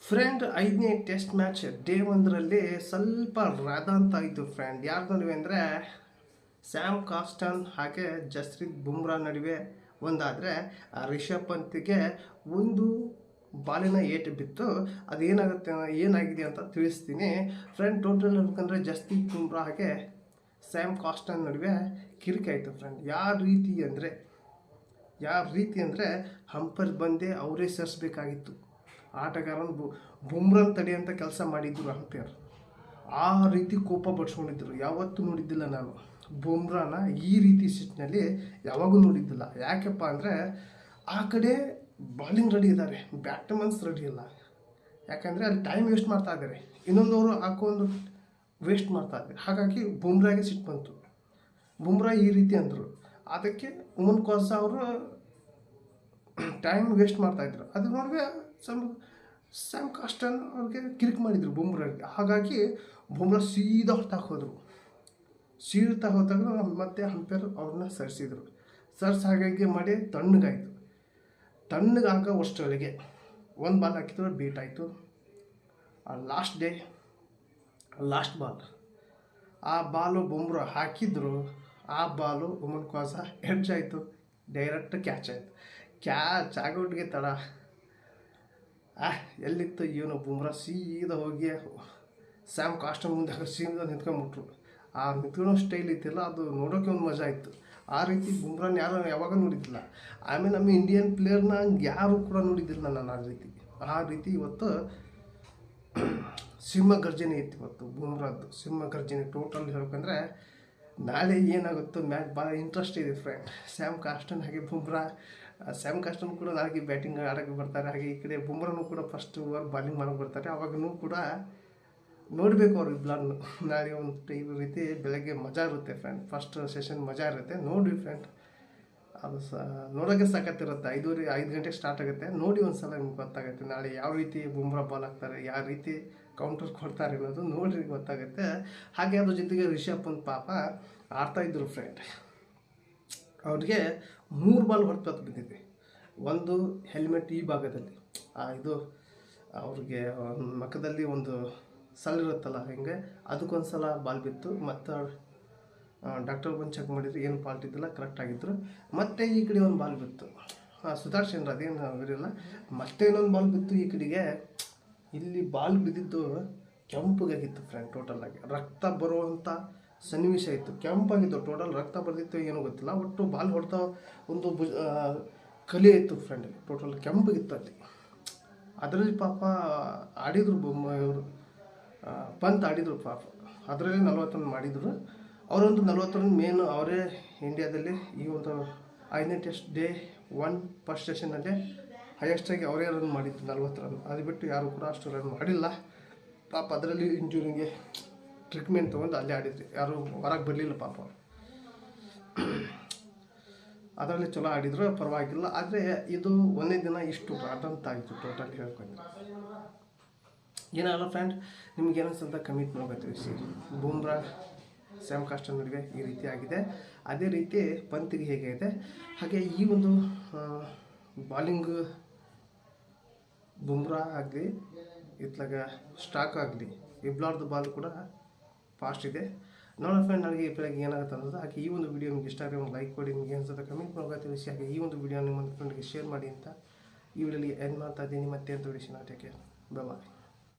Friend 5ನೇ test match day 1ರಲ್ಲಿ ಸ್ವಲ್ಪ ರಾಧಾಂತ ಆಯಿತು ಫ್ರೆಂಡ್. ಯಾರ ನಡುವೆ ಅಂದರೆ ಸ್ಯಾಮ್ ಕಾಸ್ಟನ್ ಹಾಗೆ ಜಸ್ಪ್ರೀತ್ ಬುಮ್ರಾ ನಡುವೆ ಒಂದಾದರೆ ರಿಷಬ್ ಪಂತ್ಗೆ ಒಂದು ಬಾಲಿನ ಏಟು ಬಿತ್ತು. ಏನಾಗಿದೆ ಅಂತ ತಿಳಿಸ್ತೀನಿ ಫ್ರೆಂಡ್. ಟೋಟಲ್ ಹೇಳ್ಬೇಕಂದ್ರೆ ಜಸ್ಪ್ರೀತ್ ಬುಮ್ರಾ ಹಾಗೆ ಸ್ಯಾಮ್ ಕಾಸ್ಟನ್ ನಡುವೆ ಕಿರಿಕಾಯಿತು ಫ್ರೆಂಡ್. ಯಾವ ರೀತಿ ಅಂದರೆ ಹಂಪರ್ ಬಂದೇ ಅವರೇ ಸರಿಸಬೇಕಾಗಿತ್ತು. ಆಟಗಾರನ ಬುಮ್ರಾನ್ ತಡೆಯಂಥ ಕೆಲಸ ಮಾಡಿದ್ರು ಅಂಪೇರ್. ಆ ರೀತಿ ಕೋಪ ಪಡಿಸ್ಕೊಂಡಿದ್ರು. ಯಾವತ್ತೂ ನೋಡಿದ್ದಿಲ್ಲ ನಾನು ಬುಮ್ರಾನ ಈ ರೀತಿ ಸಿಟ್ಟಿನಲ್ಲಿ ಯಾವಾಗೂ ನೋಡಿದ್ದಿಲ್ಲ. ಯಾಕೆಪ್ಪ ಅಂದರೆ ಆ ಕಡೆ ಬಾಲಿಂಗ್ ರೆಡಿ ಇದ್ದಾರೆ, ಬ್ಯಾಟ್ಮನ್ಸ್ ರೆಡಿ ಇಲ್ಲ. ಯಾಕಂದರೆ ಅಲ್ಲಿ ಟೈಮ್ ವೇಸ್ಟ್ ಮಾಡ್ತಾ ಇದ್ದಾರೆ, ಇನ್ನೊಂದವರು ಹಾಕೊಂಡು ವೇಸ್ಟ್ ಮಾಡ್ತಾ ಇದ್ದಾರೆ. ಹಾಗಾಗಿ ಬುಮ್ರಾಗೆ ಸಿಟ್ಟು ಬಂತು. ಬುಮ್ರಾ ಈ ರೀತಿ ಅಂದರು. ಅದಕ್ಕೆ ಉಮನ್ ಕ್ವಾಸ ಅವರು ಟೈಮ್ ವೇಸ್ಟ್ ಮಾಡ್ತಾಯಿದ್ರು. ಅದ್ರ ನಡುವೆ ಸ್ಯಾಮ್ ಕಾಸ್ಟನ್ ಅವ್ರಿಗೆ ಕಿರಿಕ್ ಮಾಡಿದರು ಬುಮ್ರಾಗೆ. ಹಾಗಾಗಿ ಬುಮ್ರಾ ಸೀದಾ ಹೋದರು. ಹೋದಾಗ ಮತ್ತೆ ಅಂಪೇರ್ ಅವ್ರನ್ನ ಸರಿಸಿದರು. ಹಾಗಾಗಿ ಮಾಡಿ ತಣ್ಣಗಾಯಿತು. ತಣ್ಣಗಾಗ ಅಷ್ಟರೊಳಗೆ ಒಂದು ಬಾಲ್ ಹಾಕಿದ್ರು, ಬೀಟ್ ಆಯಿತು. ಲಾಸ್ಟ್ ಬಾಲ್ ಆ ಬಾಲು ಬುಮ್ರಾ ಹಾಕಿದ್ರು. ಆ ಬಾಲು ಉಮನ್ ಕ್ವಾಸ ಎಡ್ಜ್ ಆಯಿತು, ಡೈರೆಕ್ಟ್ ಕ್ಯಾಚ್ ಆಯಿತು. ಕ್ಯಾಚ್ ಆಗೋಟಿಗೆ ತಡ ಎಲ್ಲಿತ್ತು ಇವನು ಬುಮ್ರಾ ಸೀದಾ ಹೋಗಿ ಸ್ಯಾಮ್ ಕಾಸ್ಟನ್ ಮುಂದೆ ಸೀದಾ ನಿಂತ್ಕೊಂಡ್ಬಿಟ್ರು. ಆ ನಿಂತ್ಕೊಳ್ಳೋ ಸ್ಟೈಲ್ ಇತ್ತಿಲ್ಲ, ಅದು ನೋಡೋಕ್ಕೆ ಒಂದು ಮಜಾ ಇತ್ತು. ಆ ರೀತಿ ಬುಮ್ರಾನ ಯಾವಾಗ ನೋಡಿದ್ದಿಲ್ಲ. ಆಮೇಲೆ ನಮ್ಮ ಇಂಡಿಯನ್ ಪ್ಲೇಯರ್ನ ಯಾರು ಕೂಡ ನೋಡಿದ್ದಿಲ್ಲ ನಾನು ಆ ರೀತಿ ಇವತ್ತು ಸಿಂಹ ಗರ್ಜನೆ ಇತ್ತು. ಇವತ್ತು ಬುಮ್ರಾದ್ದು ಸಿಂಹ ಗರ್ಜನೆ. ಟೋಟಲ್ ಹೇಳ್ಬೇಕಂದ್ರೆ ನಾಳೆ ಏನಾಗುತ್ತೋ ಮ್ಯಾಚ್ ಭಾಳ ಇಂಟ್ರೆಸ್ಟ್ ಇದೆ ಫ್ರೆಂಡ್. ಸ್ಯಾಮ್ ಕಾಸ್ಟನ್ ಹಾಗೆ ಬುಮ್ರಾ. ಸ್ಯಾಮ್ ಕಾಸ್ಟನ್ ಕೂಡ ನಾಳೆಗೆ ಬ್ಯಾಟಿಂಗ್ ಆಡೋಕ್ಕೆ ಬರ್ತಾರೆ. ಹಾಗೆ ಈ ಕಡೆ ಬುಮ್ರಾನು ಕೂಡ ಫಸ್ಟ್ ಓವರ್ ಬಾಲಿಂಗ್ ಮಾಡೋಕ್ಕೆ ಬರ್ತಾರೆ. ಅವಾಗೂ ಕೂಡ ನೋಡಬೇಕು ಅವ್ರು ಇಬ್ಬರನ್ನು. ನಾಳೆ ಒಂದು ಈ ರೀತಿ ಬೆಳಗ್ಗೆ ಮಜಾ ಇರುತ್ತೆ ಫ್ರೆಂಡ್. ಫಸ್ಟ್ ಸೆಷನ್ ಮಜಾ ಇರುತ್ತೆ, ನೋಡಿ ಫ್ರೆಂಡ್. ಅದು ನೋಡೋಕ್ಕೆ ಸಾಕತ್ತಿರುತ್ತೆ. 5 ಗಂಟೆಗೆ ಸ್ಟಾರ್ಟ್ ಆಗುತ್ತೆ. ನೋಡಿ ಒಂದು ಸಲ ನಿಮ್ಗೆ ಗೊತ್ತಾಗುತ್ತೆ ನಾಳೆ ಯಾವ ರೀತಿ ಬುಮ್ರಾ ಬಾಲ್ ಹಾಕ್ತಾರೆ, ಯಾವ ರೀತಿ ಕೌಂಟರ್ ಕೊಡ್ತಾರೆ ಅನ್ನೋದು ನೋಡ್ರಿ ಗೊತ್ತಾಗುತ್ತೆ. ಹಾಗೆ ಅದ್ರ ಜೊತೆಗೆ ರಿಷಬ್ ಪಂತ್ ಪಾಪ ಆಡ್ತಾಯಿದ್ರು ಫ್ರೆಂಡ್. ಅವ್ರಿಗೆ 3 ಬಾಲ್ ಹೊರತು ಬಿದ್ದಿದೆ. ಒಂದು ಹೆಲ್ಮೆಟ್ ಈ ಭಾಗದಲ್ಲಿ, ಇದು ಅವ್ರಿಗೆ ಮಖದಲ್ಲಿ ಒಂದು ಸಲ್ಲಿರುತ್ತಲ್ಲ ಹಿಂಗೆ, ಅದಕ್ಕೊಂದು ಸಲ ಬಾಲ್ ಬಿತ್ತು. ಮತ್ತು ಡಾಕ್ಟರ್ ಬಂದು ಚೆಕ್ ಮಾಡಿದ್ರು, ಏನು ಫಾಲ್ಟ್ ಇದ್ದಿಲ್ಲ, ಕರೆಕ್ಟ್ ಆಗಿದ್ರು. ಮತ್ತು ಈ ಕಡೆ ಒಂದು ಬಾಲ್ ಬಿತ್ತು, ಸುಧಾರ್ಸೇನ್ರ ಅದೇನು ಇರಲಿಲ್ಲ. ಮತ್ತೆ ಇನ್ನೊಂದು ಬಾಲ್ ಬಿತ್ತು ಈ ಕಡೆಗೆ. ಇಲ್ಲಿ ಬಾಲ್ ಬಿದ್ದಿದ್ದು ಕೆಂಪಗಾಗಿತ್ತು ಫ್ರೆಂಡ್. ಟೋಟಲಾಗಿ ರಕ್ತ ಬರುವಂಥ ಸನ್ನಿವೇಶ ಇತ್ತು. ಕೆಂಪಾಗಿತ್ತು, ಟೋಟಲ್ ರಕ್ತ ಬರ್ದಿತ್ತು ಏನೋ ಗೊತ್ತಿಲ್ಲ. ಒಟ್ಟು ಬಾಲ್ ಹೊಡ್ತಾ ಒಂದು ಕಲೆ ಇತ್ತು ಫ್ರೆಂಡ್. ಟೋಟಲ್ ಕೆಂಪಗಿತ್ತು ಅಲ್ಲಿ. ಅದರಲ್ಲಿ ಪಾಪ ಆಡಿದರು ಇವರು ಪಂತ್ ಆಡಿದರು ಪಾಪ. ಅದರಲ್ಲಿ 40 ರನ್ ಮಾಡಿದರು. ಅವರೊಂದು 40 ರನ್ ಮೇನ್ ಅವರೇ ಇಂಡಿಯಾದಲ್ಲಿ ಈ ಒಂದು 5ನೇ ಟೆಸ್ಟ್ ಡೇ 1 ಫಸ್ಟ್ ಸೆಷನ್ನಲ್ಲಿ ಹೈಯೆಸ್ಟಾಗಿ ಅವರೇ ರನ್ ಮಾಡಿದ್ದು 40 ರನ್. ಅದು ಬಿಟ್ಟು ಯಾರು ಕೂಡ ಅಷ್ಟು ರನ್ ಮಾಡಿಲ್ಲ ಪಾಪ. ಅದರಲ್ಲಿ ಇಂಜುರಿಗೆ ಟ್ರೀಟ್ಮೆಂಟ್ ತೊಗೊಂಡು ಅಲ್ಲೇ ಆಡಿದ್ರಿ, ಯಾರು ಹೊರಗೆ ಬರಲಿಲ್ಲ ಪಾಪ. ಅದರಲ್ಲಿ ಚಲೋ ಆಡಿದ್ರು, ಪರವಾಗಿಲ್ಲ. ಆದರೆ ಇದು ಒಂದೇ ದಿನ ಇಷ್ಟು ಆದಂತಾಯಿತು ಟೋಟಲ್ ಹೇಳ್ಕೊಂಡ್ರೆ. ಏನಲ್ಲ ಫ್ರೆಂಡ್, ನಿಮ್ಗೆ ಏನಿಸ್ತಂತ ಕಮಿಟ್ ಮಾಡೋಕೆ ಬುಮ್ರಾ ಸ್ಯಾಮ್ ಕಾಸ್ಟನ್ ನಡುವೆ ಈ ರೀತಿ ಆಗಿದೆ. ಅದೇ ರೀತಿ ಪಂತಿಗೆ ಹೇಗೆ ಇದೆ ಹಾಗೆ ಈ ಒಂದು ಬಾಲಿಂಗ್ ಬುಮ್ರಾ ಆಗಲಿ ಇತ್ಲಾಗ ಸ್ಟಾಕ್ ಆಗಲಿ ಇಬ್ಲಾರ್ದು ಬಾಲ್ ಕೂಡ ಫಾಸ್ಟ್ ಇದೆ. ನೋಡೋ ಫ್ರೆಂಡ್, ನನಗೆ ಈ ಬೆಳಗ್ಗೆ ಏನಾಗುತ್ತೆ ಅನ್ನೋದು. ಹಾಗೆ ಈ ಒಂದು ವಿಡಿಯೋ ನಿಮ್ಗೆ ಇಷ್ಟ ಆದರೆ ಒಂದು ಲೈಕ್ ಕೊಡಿ, ನಿಮಗೆ ಅನ್ಸುತ್ತೆ ಕಮೆಂಟ್ ಮಾಡೋಕೆ ತಿಳಿಸಿ. ಹಾಗೆ ಈ ಒಂದು ವಿಡಿಯೋ ನಿಮ್ಮ ಫ್ರೆಂಡ್ಗೆ ಶೇರ್ ಮಾಡಿ ಅಂತ ಈ ವಿಡಿಯೋಲಿ ಎಂಡ್ ಮಾಡ್ತಾ ಇದ್ದೀನಿ. ಮತ್ತೆ ಅಂತ ವಿಡಿಯೋ ಟೇಕ್ ಕೇರ್, ಬಾಯ್.